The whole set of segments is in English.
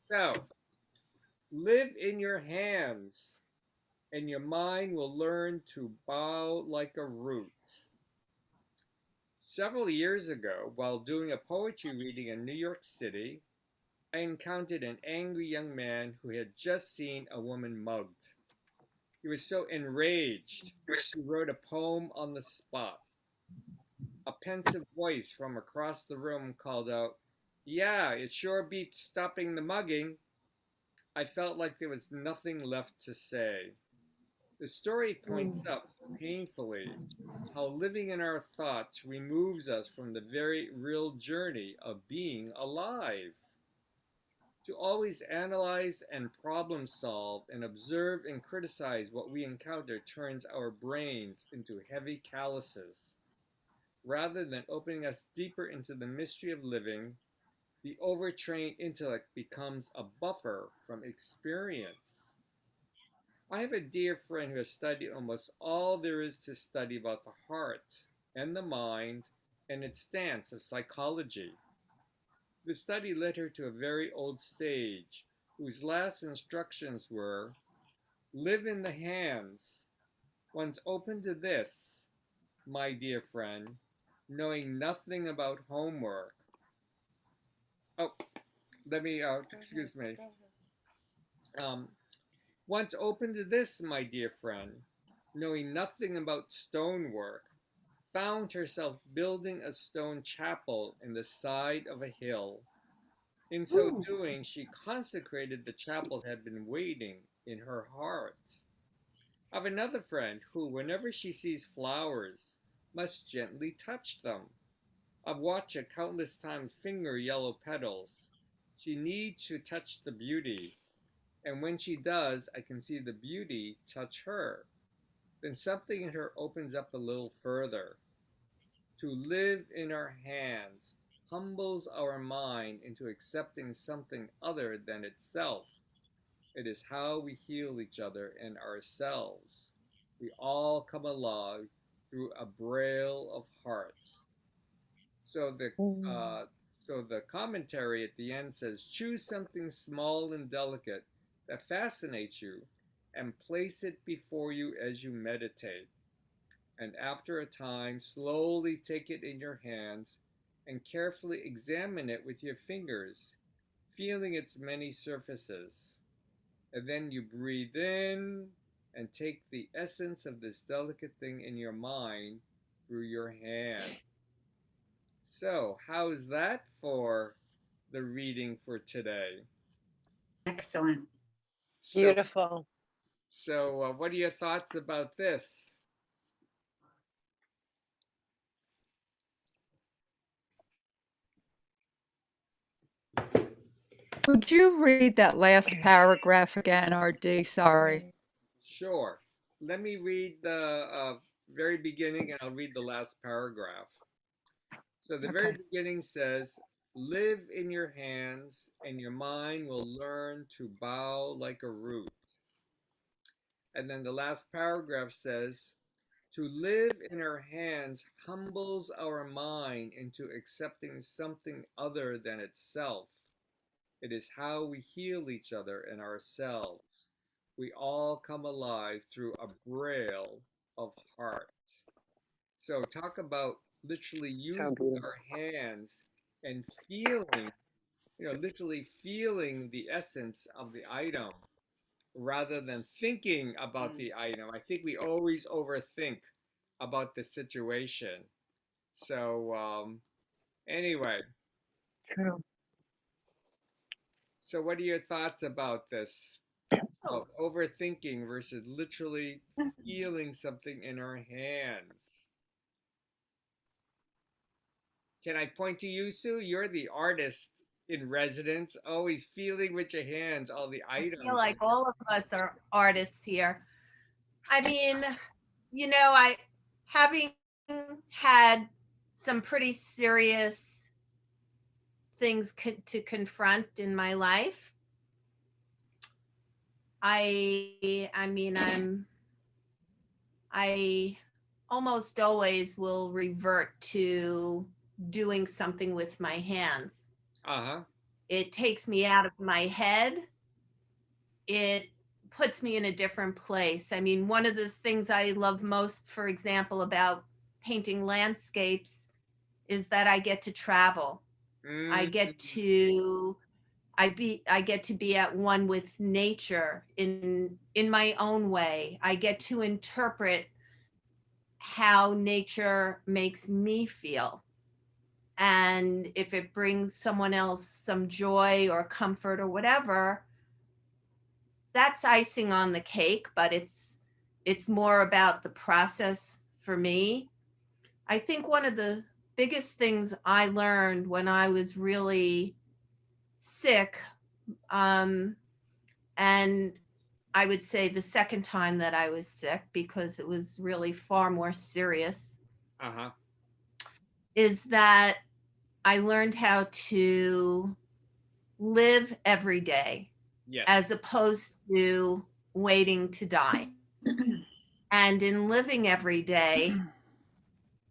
So, live in your hands, and your mind will learn to bow like a root. Several years ago, while doing a poetry reading in New York City, I encountered an angry young man who had just seen a woman mugged. He was so enraged, he wrote a poem on the spot. A pensive voice from across the room called out, "Yeah, it sure beats stopping the mugging." I felt like there was nothing left to say. The story points up painfully how living in our thoughts removes us from the very real journey of being alive. To always analyze and problem solve and observe and criticize what we encounter turns our brains into heavy calluses. Rather than opening us deeper into the mystery of living, the overtrained intellect becomes a buffer from experience. I have a dear friend who has studied almost all there is to study about the heart and the mind and its stance of psychology. The study led her to a very old sage whose last instructions were, "Live in the hands. Once open to this, my dear friend, knowing nothing about homework." Oh, excuse me. Um, Once open to this, my dear friend, knowing nothing about stonework, found herself building a stone chapel in the side of a hill. In so Ooh. doing, she consecrated the chapel that had been waiting in her heart. I have another friend who, whenever she sees flowers, must gently touch them. I've watched her countless times finger yellow petals. She needs to touch the beauty, and when she does, I can see the beauty touch her. Then something in her opens up a little further. To live in our hands humbles our mind into accepting something other than itself. It is how we heal each other and ourselves. We all come alive through a braille of hearts. So the Mm. uh, so the commentary at the end says, choose something small and delicate that fascinates you, and place it before you as you meditate. And after a time, slowly take it in your hands and carefully examine it with your fingers, feeling its many surfaces. And then you breathe in and take the essence of this delicate thing in your mind through your hand. So, how's that for the reading for today? Excellent. So, Beautiful. what are your thoughts about this? Would you read that last paragraph again, RD? Sorry. Sure. Let me read the very beginning and I'll read the last paragraph. So, the very Okay. beginning says, live in your hands, and your mind will learn to bow like a root. And then the last paragraph says, to live in our hands humbles our mind into accepting something other than itself. It is how we heal each other and ourselves. We all come alive through a braille of heart. So, talk about literally So using beautiful. our hands and feeling, literally feeling the essence of the item rather than thinking about the item. I think we always overthink about the situation. So, anyway, True. so what are your thoughts about this? About overthinking versus literally feeling something in our hands. Can I point to you, Sue? You're the artist in residence, always feeling with your hands all the I feel items. like all of us are artists here. I mean, I having had some pretty serious things to confront in my life. I mean, I almost always will revert to doing something with my hands. Uh huh. It takes me out of my head. It puts me in a different place. I mean, one of the things I love most, for example, about painting landscapes is that I get to travel. I Mm, get to I get to be at one with nature in my own way. I get to interpret how nature makes me feel. And if it brings someone else some joy or comfort or whatever, that's icing on the cake, but it's more about the process for me. I think one of the biggest things I learned when I was really sick, and I would say the second time that I was sick, because it was really far more serious, uh-huh. is that I learned how to live every day Yes. as opposed to waiting to die. And in living every day,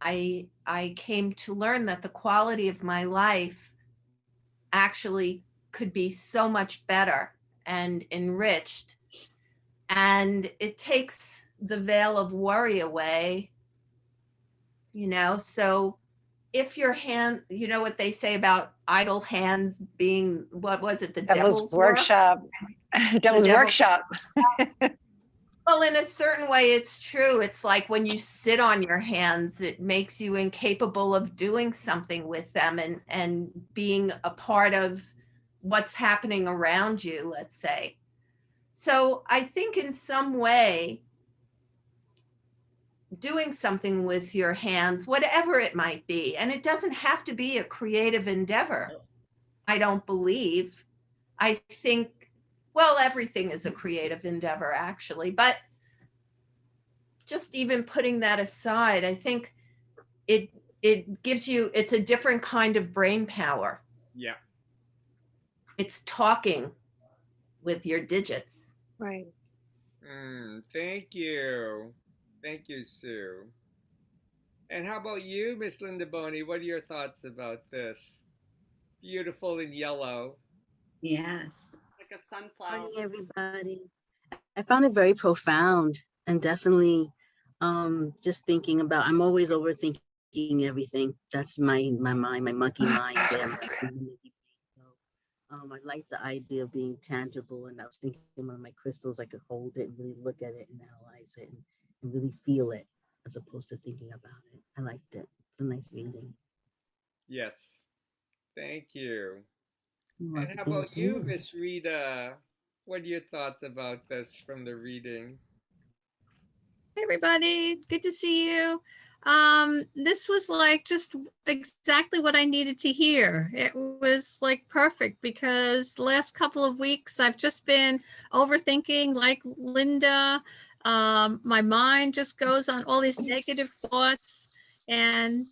I came to learn that the quality of my life actually could be so much better and enriched. And it takes the veil of worry away, So if your hand, you know what they say about idle hands being, what was it, the Devil's devil's work? workshop. The Devil's devil. workshop. Well, in a certain way, it's true. It's like when you sit on your hands, it makes you incapable of doing something with them and being a part of what's happening around you, let's say. So I think in some way, doing something with your hands, whatever it might be, and it doesn't have to be a creative endeavor, I don't believe. I think, well, everything is a creative endeavor, actually, but just even putting that aside, I think it it gives you, it's a different kind of brain power. Yeah. It's talking with your digits. Right. Thank you. Thank you, Sue. And how about you, Miss Linda Boney? What are your thoughts about this? Beautiful in yellow. Yes. Like a sunflower. Morning, everybody. I found it very profound and definitely just thinking about, I'm always overthinking everything. That's my mind, my monkey mind there. I like the idea of being tangible, and I was thinking one of my crystals, I could hold it and really look at it and analyze it and really feel it as opposed to thinking about it. I liked it. It's a nice reading. Yes. Thank you. You're And welcome. how Thank about you, you. Miss Rita? What are your thoughts about this from the reading? Hey everybody, good to see you. This was like just exactly what I needed to hear. It was like perfect because the last couple of weeks I've just been overthinking like Linda. My mind just goes on all these negative thoughts, and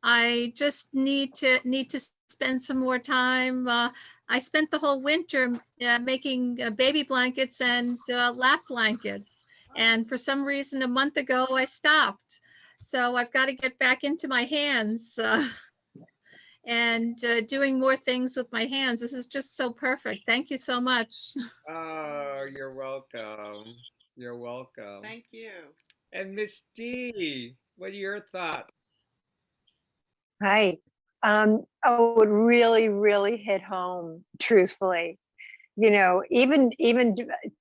I just need to spend some more time. I spent the whole winter making baby blankets and lap blankets. And for some reason, a month ago, I stopped. So I've got to get back into my hands and doing more things with my hands. This is just so perfect. Thank you so much. Oh, you're welcome. You're welcome. Thank you. And Miss D, what are your thoughts? Right. Oh, it really, really hit home, truthfully. Even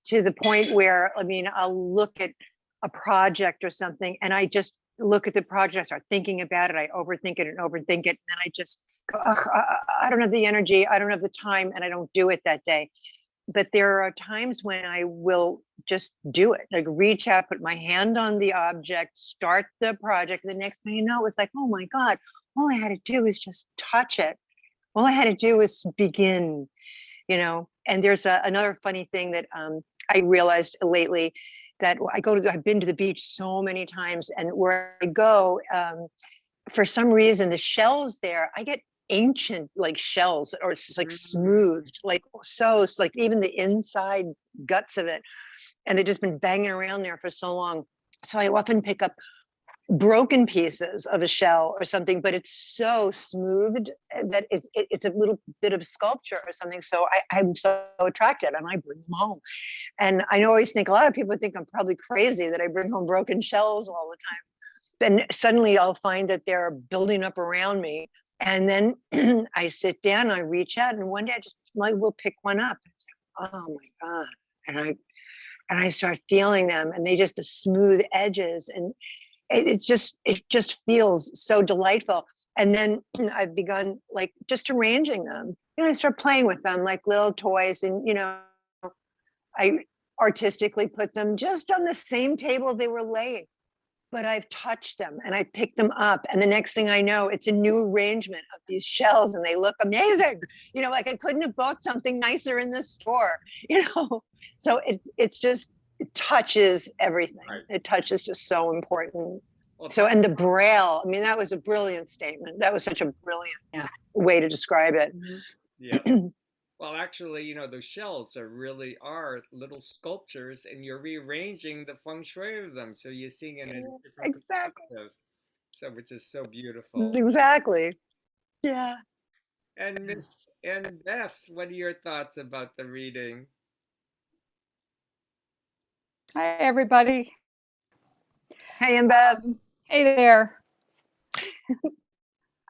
to the point where, I mean, I'll look at a project or something and I just look at the project, start thinking about it, I overthink it and overthink it, and then I just go, "Ugh, I don't have the energy, I don't have the time," and I don't do it that day. But there are times when I will just do it, like reach out, put my hand on the object, start the project. The next thing you know, it's like, oh my God, all I had to do is just touch it. All I had to do was begin, And there's another funny thing that I realized lately, that I've been to the beach so many times, and where I go, for some reason, the shells there, I get ancient like shells, or it's just like smoothed, like so it's like even the inside guts of it, and they've just been banging around there for so long. So I often pick up broken pieces of a shell or something, but it's so smoothed that it's a little bit of sculpture or something. So I'm so attracted and I bring them home. And I always think a lot of people think I'm probably crazy that I bring home broken shells all the time. Then suddenly I'll find that they're building up around me. And then I sit down, I reach out, and one day I just like will pick one up. It's like, oh my God. And I start feeling them, and they just the smooth edges, and it just feels so delightful. And then I've begun like just arranging them. I start playing with them like little toys, and I artistically put them just on the same table they were laying. But I've touched them and I picked them up. And the next thing I know, it's a new arrangement of these shells and they look amazing. Like I couldn't have bought something nicer in the store, So it's just, it touches everything. Right. It touches just so important. Well, So, and the Braille, I mean, that was a brilliant statement. That was such a brilliant way to describe it. yeah. Well, actually, those shells really are little sculptures, and you're rearranging the feng shui of them, so you're seeing it in a different Exactly. perspective. So, which is so beautiful. Exactly. Yeah. And Miss and Beth, what are your thoughts about the reading? Hi, everybody. Hey, and Bev. Hey there.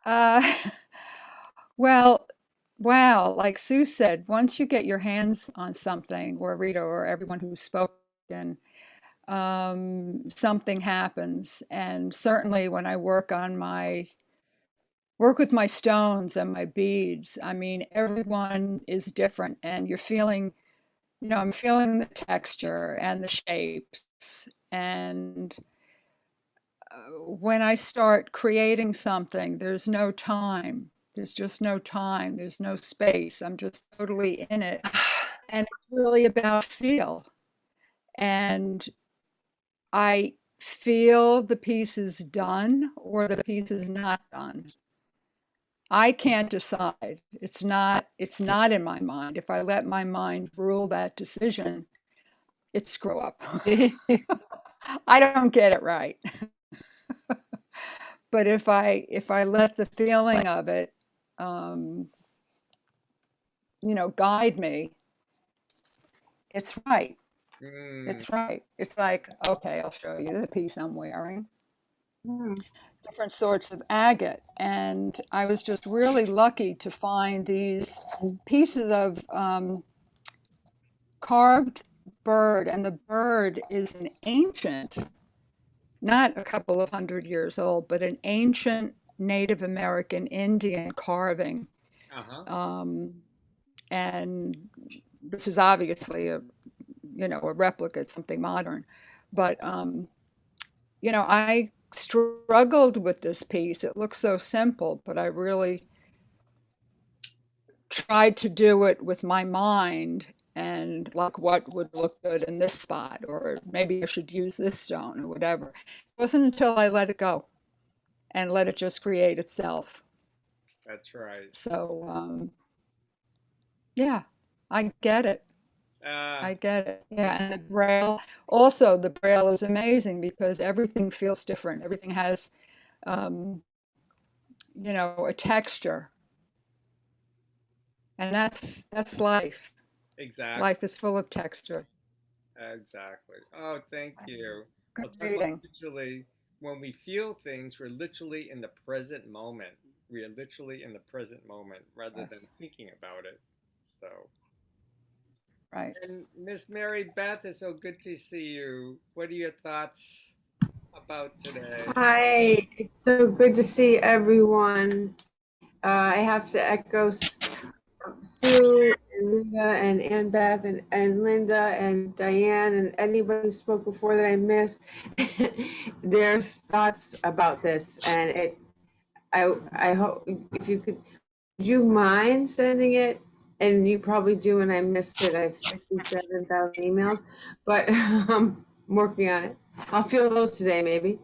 Uh, well, wow, like Sue said, once you get your hands on something, or Rita, or everyone who's spoken, something happens. And certainly when I work with my stones and my beads, I mean, everyone is different, and you're feeling, I'm feeling the texture and the shapes. And when I start creating something, there's no time. There's just no time. There's no space. I'm just totally in it. And it's really about feel. And I feel the piece is done or the piece is not done. I can't decide. It's not in my mind. If I let my mind rule that decision, it's screw up. I don't get it right. But if I let the feeling of it guide me, it's right. It's right. It's like, okay, I'll show you the piece I'm wearing. Different sorts of agate. And I was just really lucky to find these pieces of carved bird. And the bird is an ancient, not a couple of 100 years old, but an ancient Native American Indian carving. And this is obviously a replica, it's something modern. But, I struggled with this piece. It looks so simple, but I really tried to do it with my mind and like what would look good in this spot, or maybe I should use this stone or whatever. It wasn't until I let it go and let it just create itself. That's right. So, yeah, I get it. I get it. Yeah, and the braille is amazing because everything feels different. Everything has, a texture, and that's life. Exactly. Life is full of texture. Exactly. Oh, thank you. Good Well, reading. literally, when we feel things, we're literally in the present moment. We are literally in the present moment rather than Yes. thinking about it. So. Right. And Miss Mary Beth, it's so good to see you. What are your thoughts about today? Hi, it's so good to see everyone. I have to echo Sue and Rita and Ann Beth and Linda and Diane and anybody who spoke before that I missed their thoughts about this. And I hope if you could you mind sending it? And you probably do, and I missed it. I have 67,000 emails, but I'm working on it. I'll feel those today, maybe.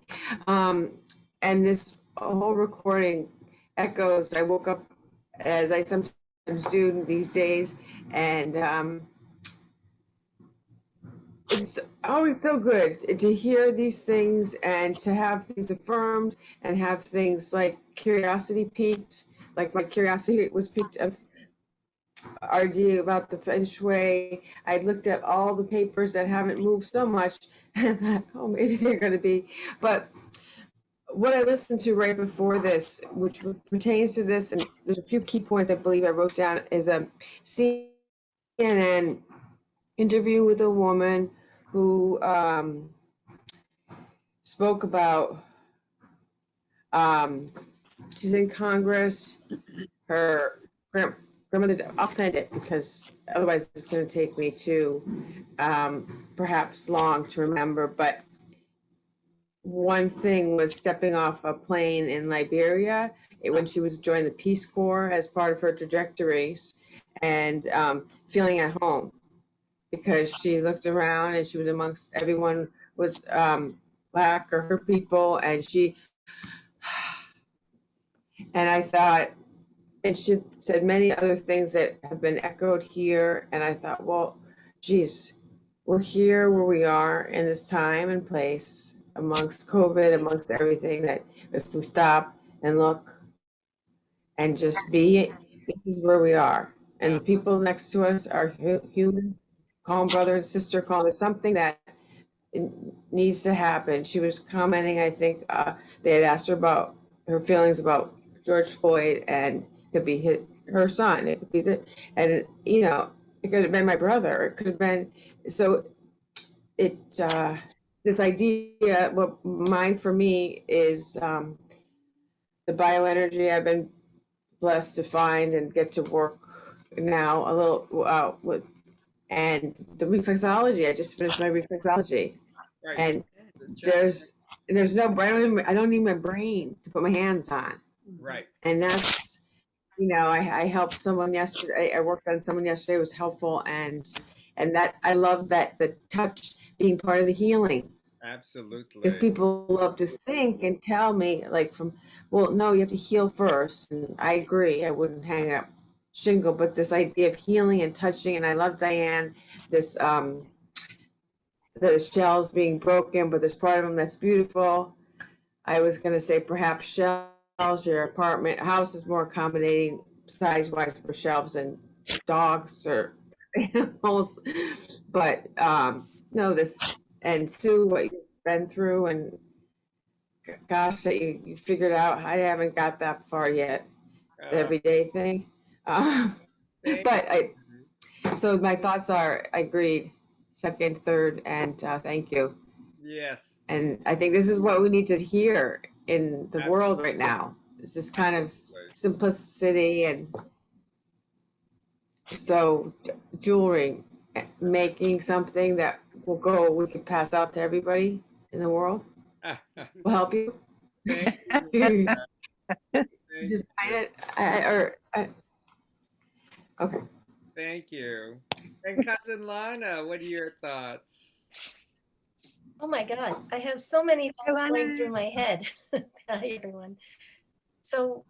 And this whole recording echoes. I woke up as I sometimes do these days, and it's always so good to hear these things and to have things affirmed and have things like curiosity piqued. Like my curiosity was piqued of RD about the feng shui. I looked at all the papers that haven't moved so much and thought, oh, maybe they're going to be. But what I listened to right before this, which pertains to this, and there's a few key points I believe I wrote down, is a CNN interview with a woman who spoke about she's in Congress. Her grandmother, I'll send it because otherwise it's going to take me to perhaps long to remember. But one thing was stepping off a plane in Liberia when she was joining the Peace Corps as part of her trajectories and feeling at home because she looked around and she was amongst everyone was Black or her people, and I thought, and she said many other things that have been echoed here, and I thought, well, geez, we're here where we are in this time and place amongst COVID, amongst everything, that if we stop and look and just be, this is where we are. And the people next to us are humans. Call them brother and sister, call them something that needs to happen. She was commenting, I think they had asked her about her feelings about George Floyd, and it could be her son, it could be and you know, it could have been my brother, it could have been, so it, this idea, what mine for me is the bioenergy I've been blessed to find and get to work now a little with, and the reflexology. I just finished my reflexology, Right. and there's no, I don't need my brain to put my hands on. Right. And that's, you know, I helped someone yesterday. I worked on someone yesterday. It was helpful, and that I love that the touch being part of the healing. Absolutely. Because people love to think and tell me, like, well, no, you have to heal first. And I agree. I wouldn't hang up shingle, but this idea of healing and touching, and I love Diane, this the shells being broken, but there's part of them that's beautiful. I was going to say perhaps shelves, your apartment house is more accommodating size wise for shelves and dogs or animals. But no, this, and Sue, what you've been through, and gosh, that you figured out. I haven't got that far yet, the everyday thing. But so my thoughts are, I agreed, second, third, and thank you. Yes. And I think this is what we need to hear in the world right now. It's this kind of simplicity, and so jewelry, making something that we can pass out to everybody in the world will help you. Thank you. Just okay. Thank you. And cousin Lana, what are your thoughts? Oh my God, I have so many thoughts going Lana. through my head. Hi, everyone. So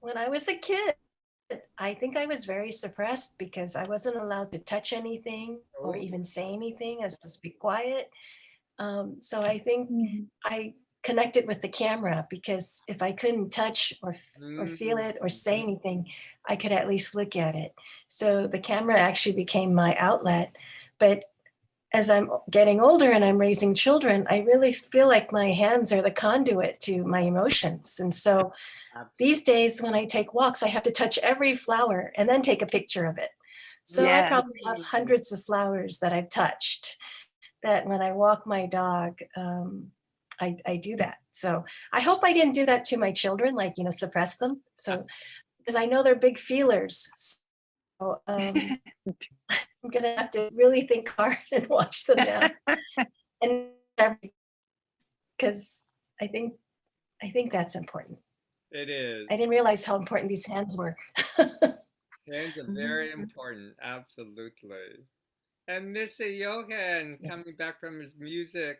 when I was a kid, I think I was very suppressed because I wasn't allowed to touch anything or even say anything. I was supposed to be quiet. So I think I connected with the camera because if I couldn't touch or feel it or say anything, I could at least look at it. So the camera actually became my outlet. But as I'm getting older and I'm raising children, I really feel like my hands are the conduit to my emotions. And so these days when I take walks, I have to touch every flower and then take a picture of it. So I probably have hundreds of flowers that I've touched, that when I walk my dog, I do that. So I hope I didn't do that to my children, like, you know, suppress them. So, because I know they're big feelers. So I'm gonna have to really think hard and watch them now. And because I think that's important. It is. I didn't realize how important these hands were. Hands are very important, absolutely. And Mr. Johan, coming back from his music,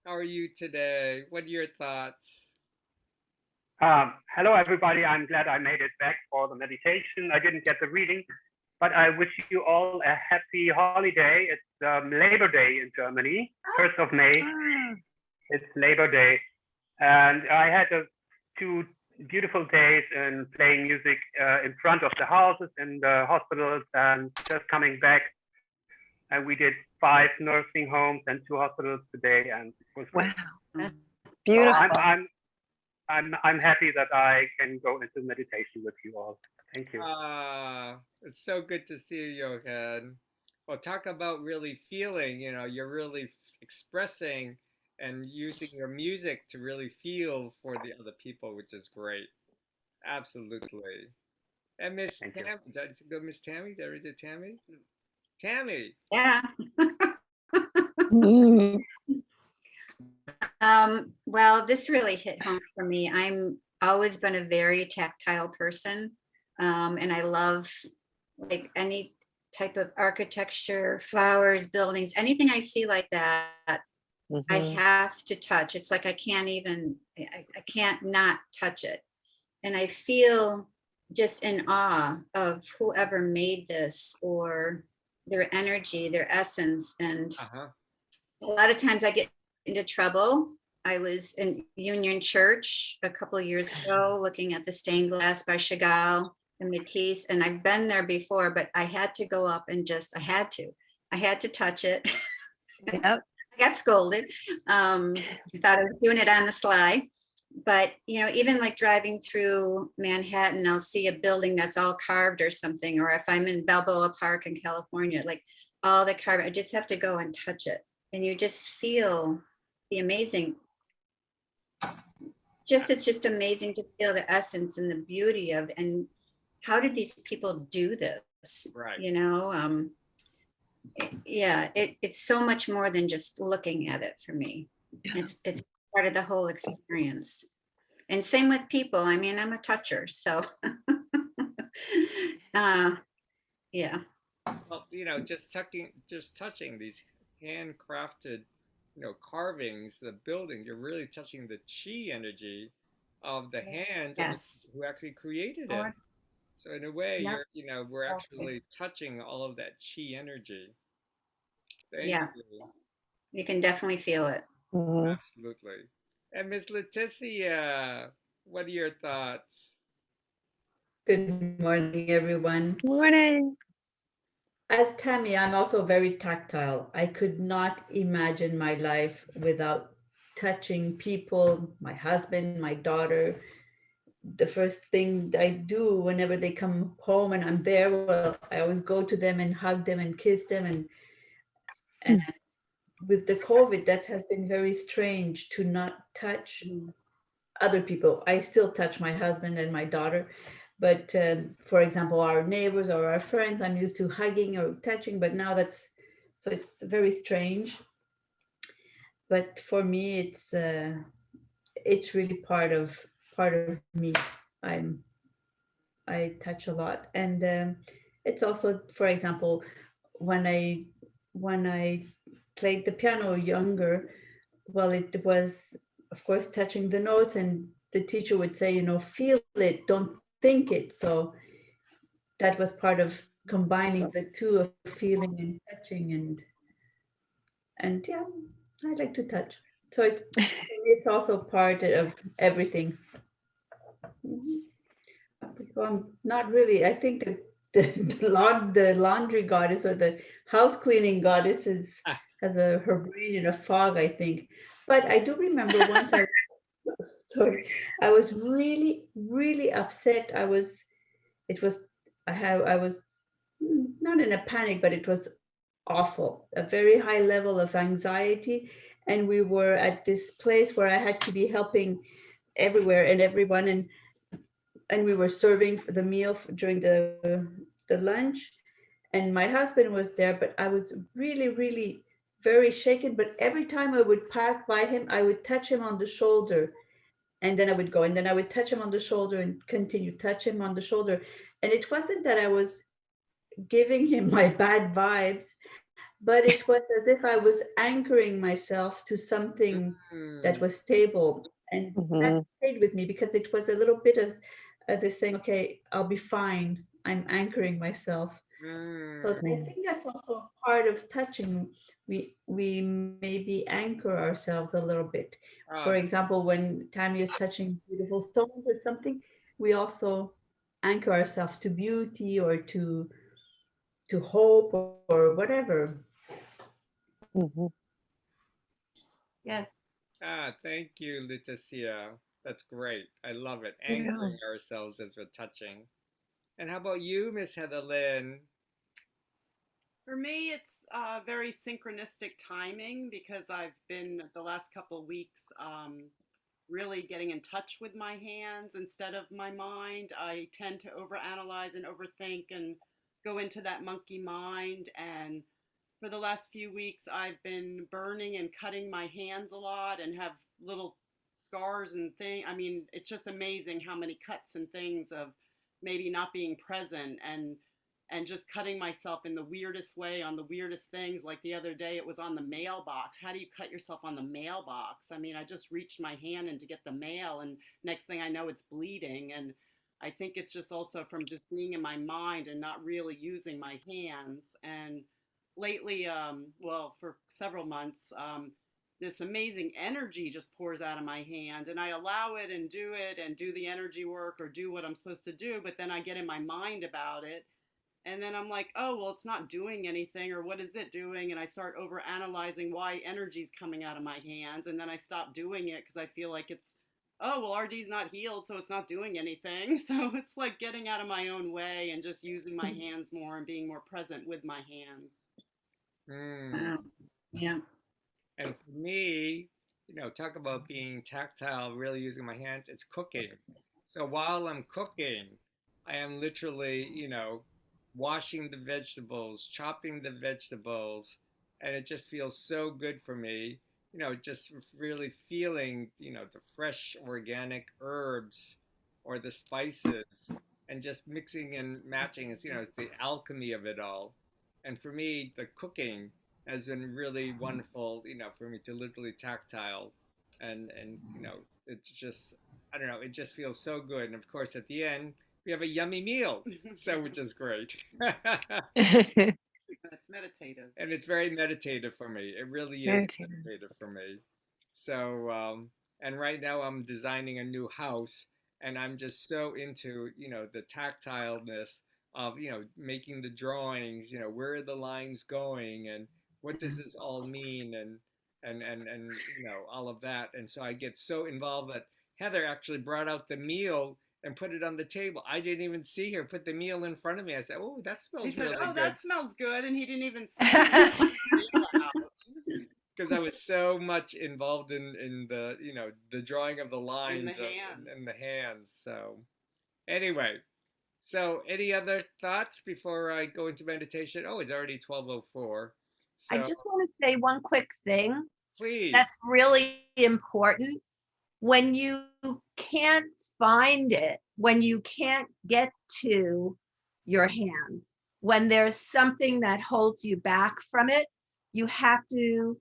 how are you today? What are your thoughts? Hello, everybody. I'm glad I made it back for the meditation. I didn't get the reading, But I wish you all a happy holiday. It's Labor Day in Germany, 1st of May. It's Labor Day. And I had 2 beautiful days in playing music in front of the houses in the hospitals and just coming back. And we did 5 nursing homes and 2 hospitals today, and it was great. Wow. So Beautiful. I'm happy that I can go into meditation with you all. Thank you. It's so good to see you, Johan. Well, talk about really feeling, you're really expressing and using your music to really feel for the other people, which is great. Absolutely. And Miss Thank you. Tammy, did I go Miss Tammy? Did I read it, Tammy? Tammy. Yeah. Mm. Well, this really hit home for me. I'm always been a very tactile person. And I love like any type of architecture, flowers, buildings, anything I see like that, I Mhm. have to touch. It's like I can't not touch it. And I feel just in awe of whoever made this or their energy, their essence. And a lot of times I get into trouble. I was in Union Church a couple of years ago looking at the stained glass by Chagall and Matisse, and I've been there before, but I had to go up and I had to touch it. Yep. I got scolded. I thought I was doing it on the sly. But, even like driving through Manhattan, I'll see a building that's all carved or something. Or if I'm in Balboa Park in California, like all the carved, I just have to go and touch it. And you just feel the amazing, it's just amazing to feel the essence and the beauty of, and how did these people do this? Right. Yeah, it's so much more than just looking at it for me. It's part of the whole experience. And same with people. I mean, I'm a toucher, so yeah. Well, just touching these handcrafted, carvings, the building, you're really touching the chi energy of the hands of the Yes. people who actually created it. So in a way, Yep. we're actually touching all of that chi energy. Thank Yeah. you. You can definitely feel it. Mhm. Absolutely. And Miss Leticia, what are your thoughts? Good morning, everyone. Morning. As Tammy, I'm also very tactile. I could not imagine my life without touching people, my husband, my daughter. The first thing I do whenever they come home and I'm there, well, I always go to them and hug them and kiss them. And with the COVID, that has been very strange to not touch other people. I still touch my husband and my daughter, but for example, our neighbors or our friends, I'm used to hugging or touching, but now it's very strange. But for me, it's really part of me. I touch a lot, and it's also, for example, when I played the piano younger, well, it was, of course, touching the notes, and the teacher would say, feel it, don't think it. So that was part of combining the two of feeling and touching, and yeah, I like to touch. So it's also part of everything. Not really. I think that the laundry goddess or the house cleaning goddess has her brain in a fog, I think. But I do remember once I was really, really upset. I was not in a panic, but it was awful, a very high level of anxiety. And we were at this place where I had to be helping everywhere and everyone, and we were serving the meal during the lunch, and my husband was there, but I was really, really very shaken. But every time I would pass by him, I would touch him on the shoulder, and then I would go, and then I would touch him on the shoulder and continue touch him on the shoulder. And it wasn't that I was giving him my bad vibes, but it was as if I was anchoring myself to something that was stable, and that stayed with me, because it was a little bit as if saying, okay, I'll be fine. I'm anchoring myself. So I Mm. think that's also part of touching. We maybe anchor ourselves a little bit. For Ah, example, when Tammy is touching beautiful stones or something, we also anchor ourselves to beauty or to hope or whatever. Mhm. Yes. thank you, Leticia. That's great. I love it. Yeah. Anchoring ourselves as we're touching. And how about you, Miss Heather Lynn? For me, it's very synchronistic timing because I've been the last couple of weeks really getting in touch with my hands instead of my mind. I tend to overanalyze and overthink and go into that monkey mind. And for the last few weeks, I've been burning and cutting my hands a lot and have little scars and things. I mean, it's just amazing how many cuts and things of maybe not being present and just cutting myself in the weirdest way on the weirdest things. Like the other day, it was on the mailbox. How do you cut yourself on the mailbox? I mean, I just reached my hand in to get the mail, and next thing I know, it's bleeding. And I think it's just also from just being in my mind and not really using my hands. And lately, well, for several months, this amazing energy just pours out of my hand, and I allow it and do the energy work or do what I'm supposed to do. But then I get in my mind about it, and then I'm like, oh, well, it's not doing anything, or what is it doing? And I start over analyzing why energy's coming out of my hands. And then I stop doing it because I feel like it's, oh, well, RD's not healed, so it's not doing anything. So it's like getting out of my own way and just using my hands more and being more present with my hands. Mm. Wow. Yeah. And for me, talk about being tactile, really using my hands, it's cooking. So while I'm cooking, I am literally, washing the vegetables, chopping the vegetables, and it just feels so good for me. Just really feeling, the fresh organic herbs or the spices and just mixing and matching is, the alchemy of it all. And for me, the cooking has been really wonderful, for me to literally tactile and it's just I don't know, it just feels so good. And of course at the end we have a yummy meal. So which is great. It's meditative. And it's very meditative for me. It really is Meditative. meditative for me. So, and right now I'm designing a new house, and I'm just so into, the tactileness of, making the drawings, where are the lines going, and what does this all mean, and all of that. And so I get so involved that Heather actually brought out the meal and put it on the table. I didn't even see her put the meal in front of me. I said, "Oh, that He smells said, really oh, good." that smells good. And he didn't even see me put the meal out. Because I was so much involved in the the drawing of the In the lines hands. in the hands. So anyway, so any other thoughts before I go into meditation? Oh, it's already 12:04. I So just want to say one quick thing please, that's really important. When you can't find it, when you can't get to your hands, when there's something that holds you back from it, you have to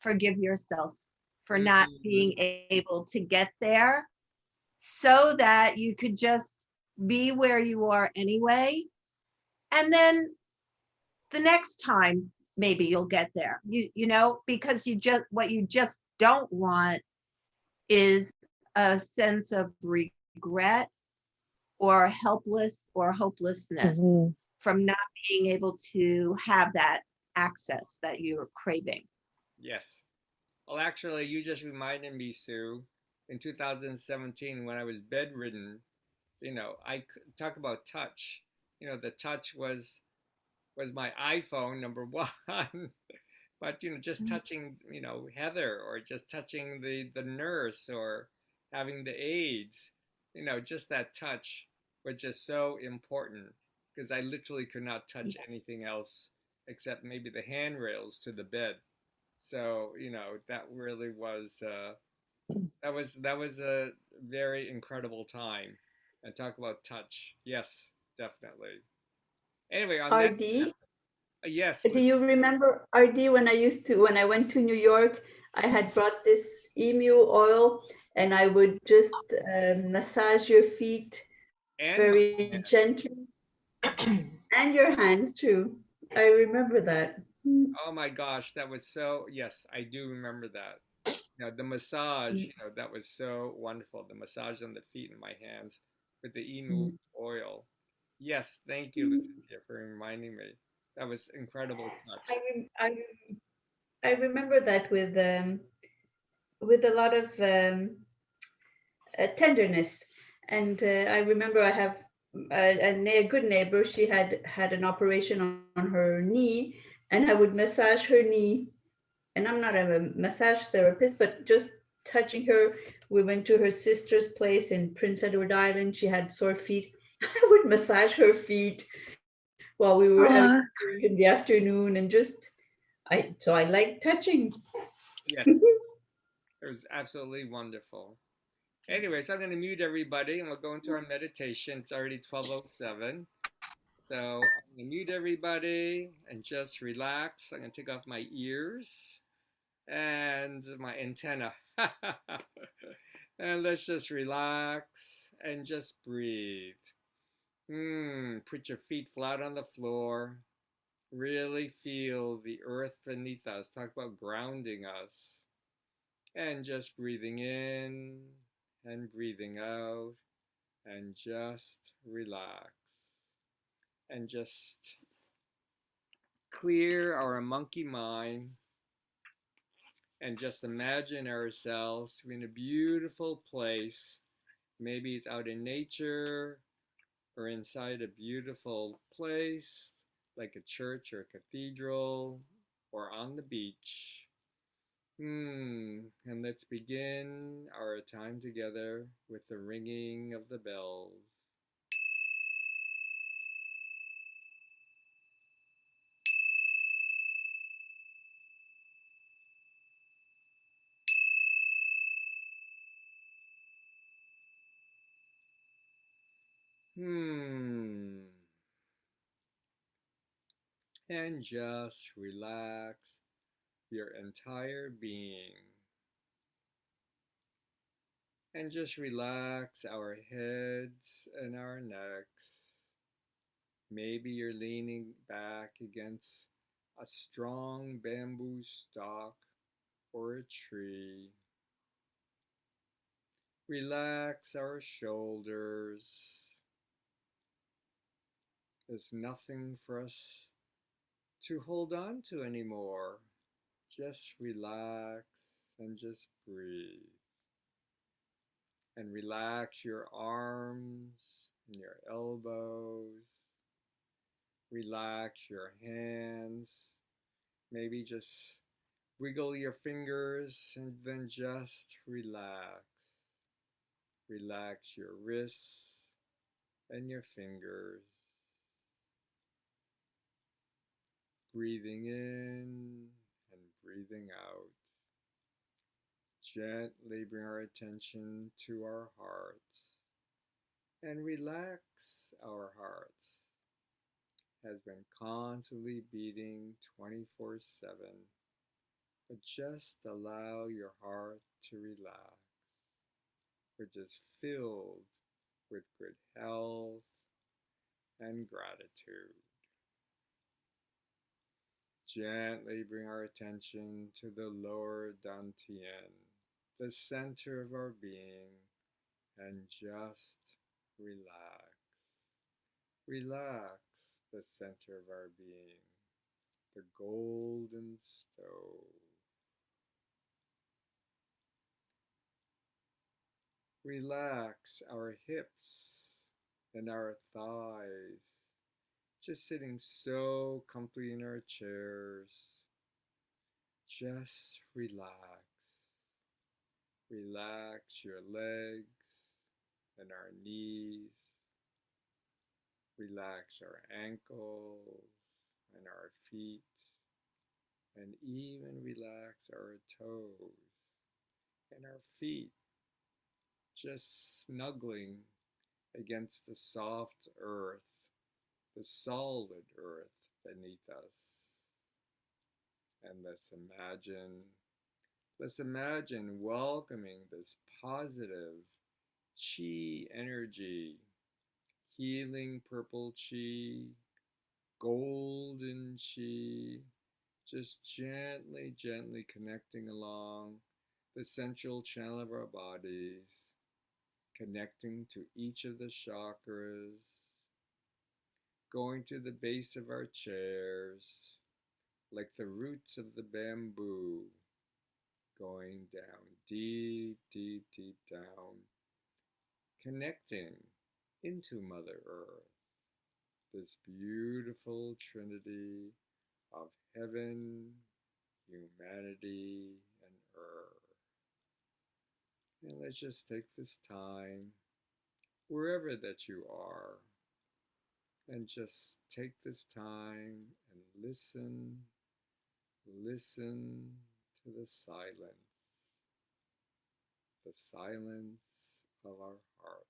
forgive yourself for not being able to get there so that you could just be where you are anyway. And then the next time, maybe you'll get there, because what you just don't want is a sense of regret or helpless or hopelessness Mhm. from not being able to have that access that you're craving. yes. Well, actually, you just reminded me, Sue. In 2017, when I was bedridden, I talk about touch. The touch was my iPhone number one. But just touching Heather or just touching the nurse or having the aides, just that touch was just so important because I literally could not touch anything else except maybe the handrails to the bed. So that really was that was a very incredible time. And talk about touch, yes, definitely. Anyway, on that, RD, yes, do you remember RD when I went to New York, I had brought this emu oil and I would just massage your feet and my very gently. And your hand too. I remember that. Oh my gosh, that was so, yes, I do remember that. The massage, that was so wonderful. The massage on the feet and my hands with the emu oil. Yes, thank you, Lucia, for reminding me. That was incredible touch. I, rem- I, I remember that with a lot of tenderness. And I remember I have a good neighbor. She had an operation on her knee, and I would massage her knee. And I'm not a massage therapist, but just touching her. We went to her sister's place in Prince Edward Island. She had sore feet. I would massage her feet while we were having Aw. a drink in the afternoon, and just I like touching. Yes, it was absolutely wonderful. Anyways, I'm going to mute everybody and we'll go into our meditation. It's already 12:07. So I'm going to mute everybody and just relax. I'm going to take off my ears and my antenna. And let's just relax and just breathe. Put your feet flat on the floor. Really feel the earth beneath us. Talk about grounding us. And just breathing in and breathing out. And just relax. And just clear our monkey mind and just imagine ourselves in a beautiful place. Maybe it's out in nature or inside a beautiful place like a church or a cathedral or on the beach. And let's begin our time together with the ringing of the bells. Hmm. And just relax your entire being. And just relax our heads and our necks. Maybe you're leaning back against a strong bamboo stalk or a tree. Relax our shoulders. There's nothing for us to hold on to anymore. Just relax and just breathe. And relax your arms and your elbows. Relax your hands. Maybe just wiggle your fingers and then just relax. Relax your wrists and your fingers. Breathing in and breathing out. Gently bring our attention to our hearts and relax our hearts. Has been constantly beating 24/7, but just allow your heart to relax, which is filled with good health and gratitude. Gently bring our attention to the lower dantian, the center of our being, and just relax. Relax the center of our being, the golden stove. Relax our hips and our thighs, just sitting so comfy in our chairs. Just relax. Relax your legs and our knees. Relax our ankles and our feet. And even relax our toes and our feet, just snuggling against the soft earth, the solid earth beneath us. And let's imagine welcoming this positive chi energy, healing purple chi golden chi, just gently, gently connecting along the central channel of our bodies, connecting to each of the chakras, going to the base of our chairs, like the roots of the bamboo, going down deep, deep, deep down, connecting into Mother Earth, this beautiful trinity of heaven, humanity, and earth. And let's just take this time, wherever that you are, and just take this time and listen, listen to the silence of our hearts.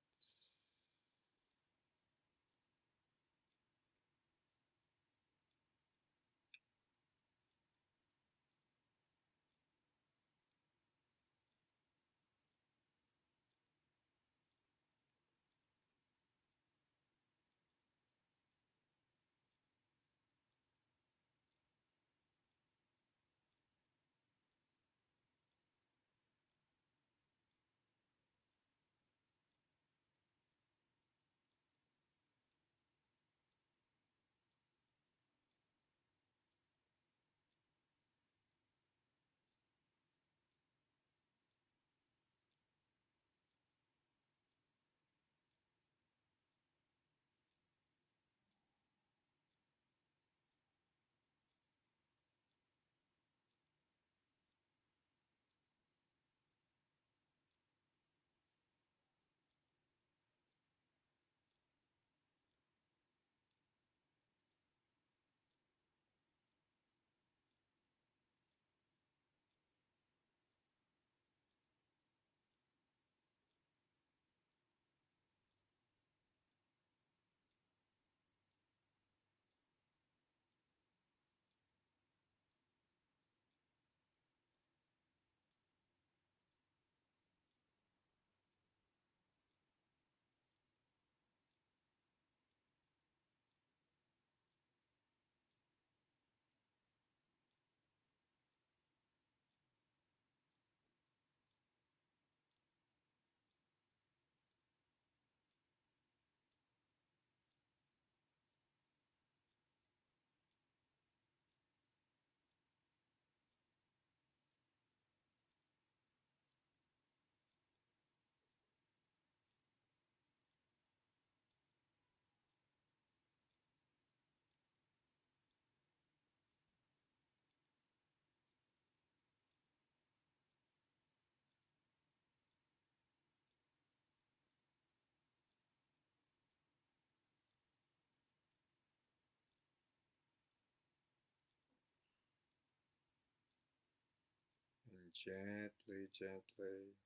And gently, gently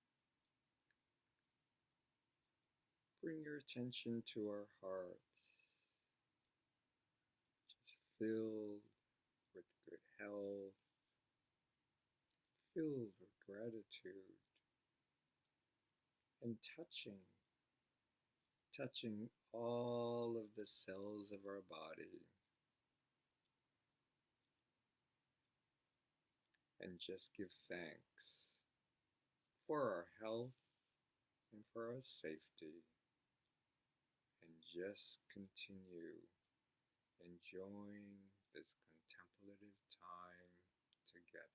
bring your attention to our hearts, just filled with good health, filled with gratitude, and touching all of the cells of our body, and just give thanks for our health and for our safety, and just continue enjoying this contemplative time together.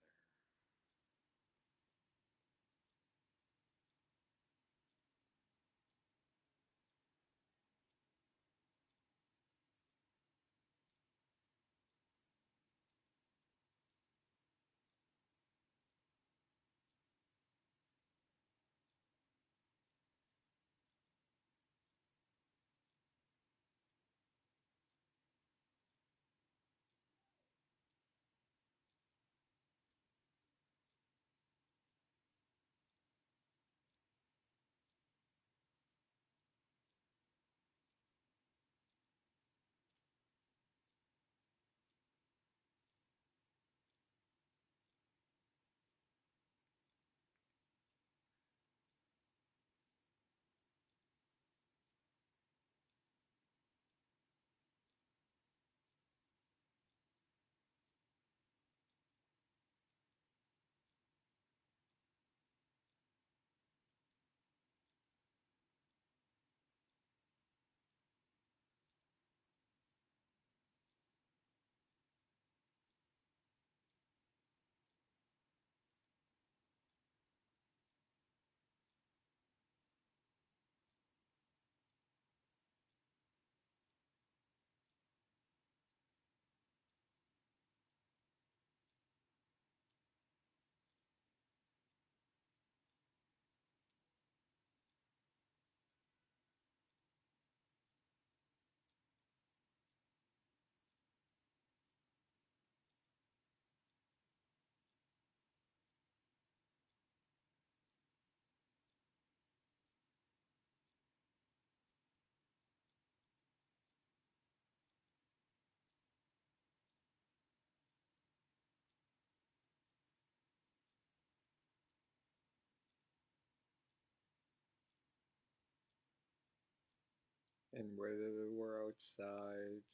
And whether we're outside,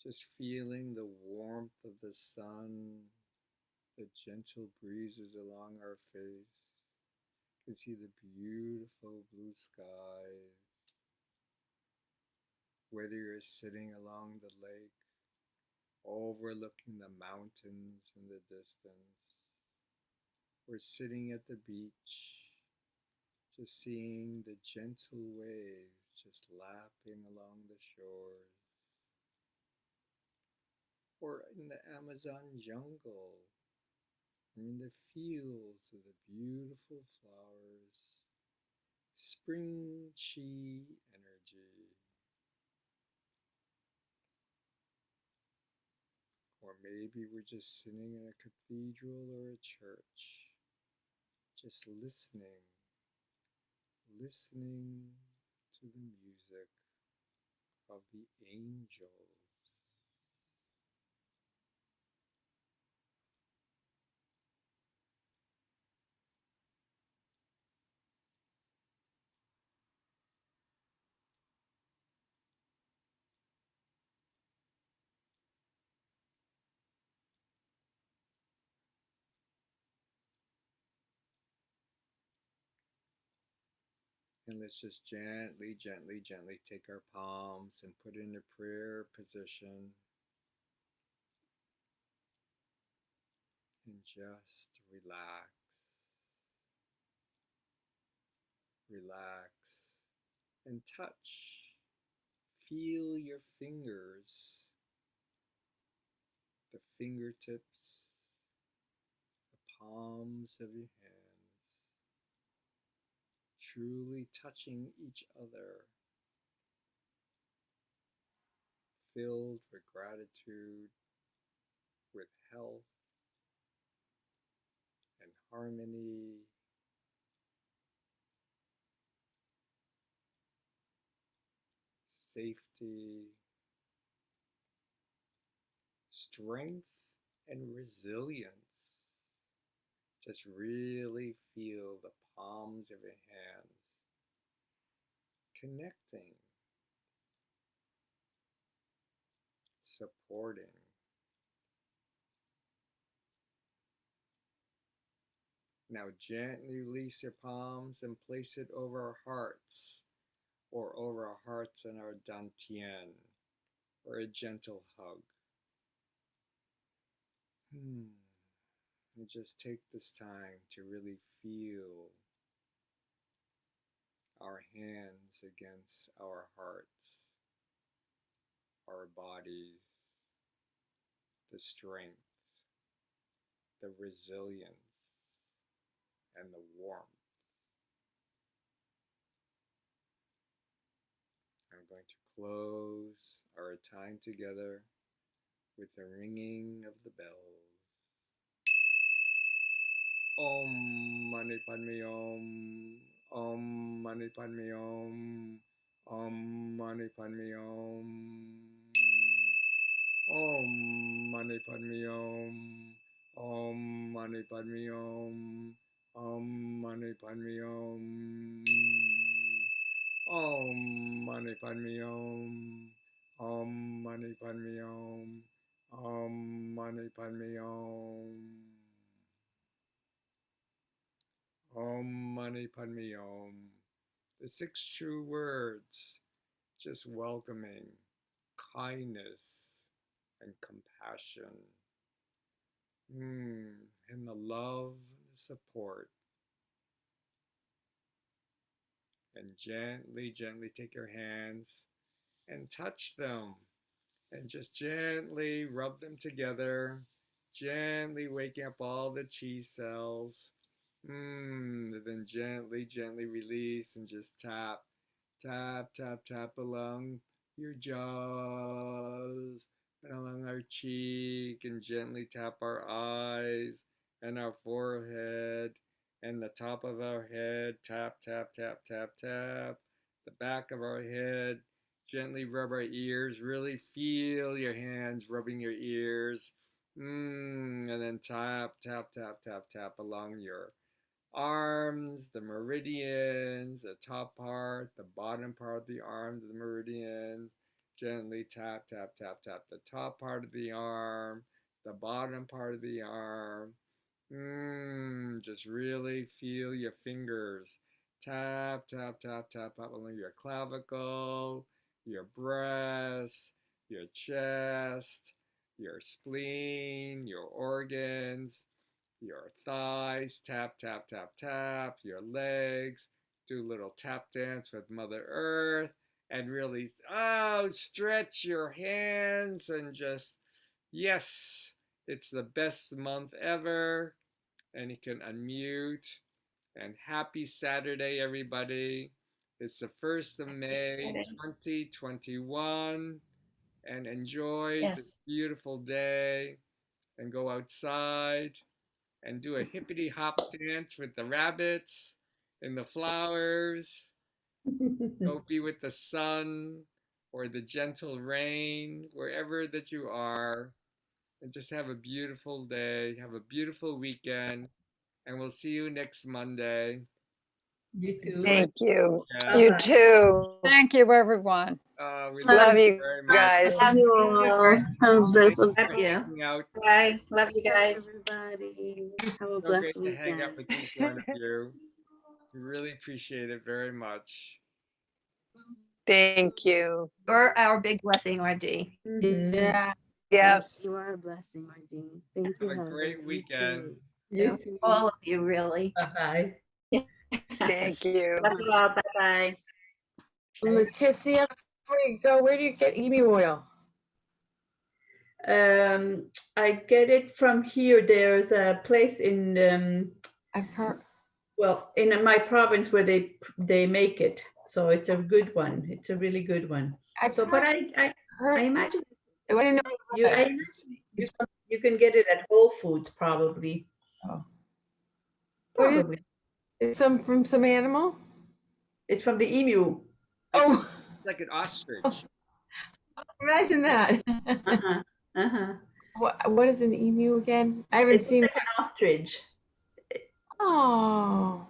just feeling the warmth of the sun, the gentle breezes along our face. You can see the beautiful blue skies. Whether you're sitting along the lake, overlooking the mountains in the distance, or sitting at the beach, just seeing the gentle waves just lapping along the shores, or in the Amazon jungle, or in the fields of the beautiful flowers, spring chi energy. Or maybe we're just sitting in a cathedral or a church, just listening to the music of the angels. And let's just gently take our palms and put in a prayer position and just relax, and touch. Feel your fingers, the fingertips, the palms of your hands, truly touching each other, filled with gratitude, with health and harmony, safety, strength, and resilience. Just really feel the palms of your hands connecting, supporting. Now gently release your palms and place it over our hearts, or over our hearts and our dantian, or a gentle hug. And just take this time to really feel our hands against our hearts, our bodies, the strength, the resilience, and the warmth. I'm going to close our time together with the ringing of the bells. Om Mani Padme Om. Om Mani Padme Om. Om Mani Padme Om. Om Mani Padme Om. Om Mani Padme Om. Om Mani Padme Om. Om Mani Padme Om. Om Mani Padme Om. Om Mani Padme Om. Om Mani Padme Om. The six true words, just welcoming kindness and compassion, and the love, the support. And gently take your hands and touch them, and just gently rub them together, gently waking up all the chi cells. Then gently release and just tap along your jaws and along our cheek, and gently tap our eyes and our forehead and the top of our head. Tap, the back of our head. Gently rub our ears. Really feel your hands rubbing your ears. And then tap along your arms, the meridians, the top part, the bottom part of the arm, the meridian. Gently tap, tap, tap, tap the top part of the arm, the bottom part of the arm. Just really feel your fingers. Tap, tap, tap, tap up along your clavicle, your breast, your chest, your spleen, your organs, your thighs. Tap, tap, tap, tap, your legs. Do a little tap dance with Mother Earth and really, stretch your hands and just, yes, it's the best month ever. And you can unmute. And happy Saturday, everybody. It's the 1st of May, 2021. And enjoy this Yes. beautiful day and go outside and do a hippity hop dance with the rabbits and the flowers. Go be with the sun or the gentle rain, wherever that you are. And just have a beautiful day. Have a beautiful weekend. And we'll see you next Monday. You too. Enjoy Thank you. the You weekend. too. Thank you, everyone. We Love love you you very much. guys. Love you all. Have a Thank blessed you for day. Yeah. hanging out. Bye. Love you guys. Everybody. Have a So blessed great to hang out weekend. with each one of you. We really appreciate it very much. Thank you. You're our big blessing, RD. Mhm. Yeah. Yes. You are a blessing, Martine. Thank Have you, a Heather. great You weekend. too. You too. All of you, really. Bye-bye. Thank you. Love you all. Bye bye. Leticia, before you go, where do you get emu oil? I get it from here. There's a place in I've heard. well, in my province where they make it. So it's a good one. It's a really good one. I've So, but I heard. imagine I didn't know you it I was. imagine you can get it at Whole Foods probably. Oh. What is Probably. it? Some from some animal? It's from the emu. Oh, It's like an ostrich. imagine that. Uh-huh. Uh-huh. What is an emu again? I haven't It's seen. like an ostrich. Oh.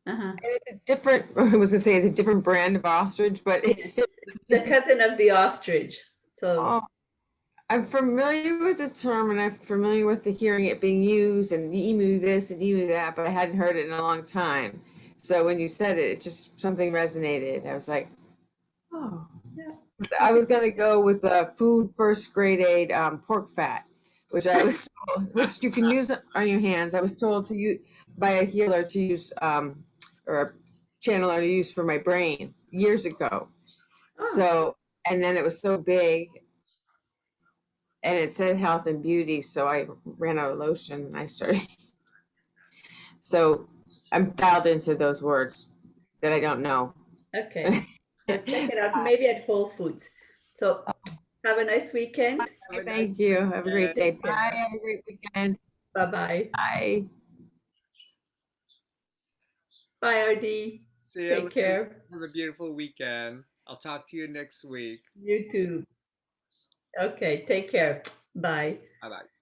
Uh-huh. And it's a different, I was gonna say it's a different brand of ostrich, but It's the cousin of the ostrich. So oh, I'm familiar with the term and I'm familiar with the hearing it being used and emu this and emu that, but I hadn't heard it in a long time. So when you said it, it just something resonated. I was like, oh. yeah. I was gonna go with the food first grade aid pork fat, which I was which you can use on your hands. I was told to use by a healer to use or a channeler to use for my brain years ago. Oh. So and then it was so big and it said health and beauty, so I ran out of lotion and I started so I'm dialed into those words that I don't know. Okay. I'll check it out. Maybe at Whole Foods. So have a nice weekend. Have a nice Thank you. Have a great day. Take care. Bye. Have a great weekend. Bye-bye. Bye. Bye, RD. See you. Take care. Have a beautiful weekend. I'll talk to you next week. You too. Okay, take care. Bye. Bye bye.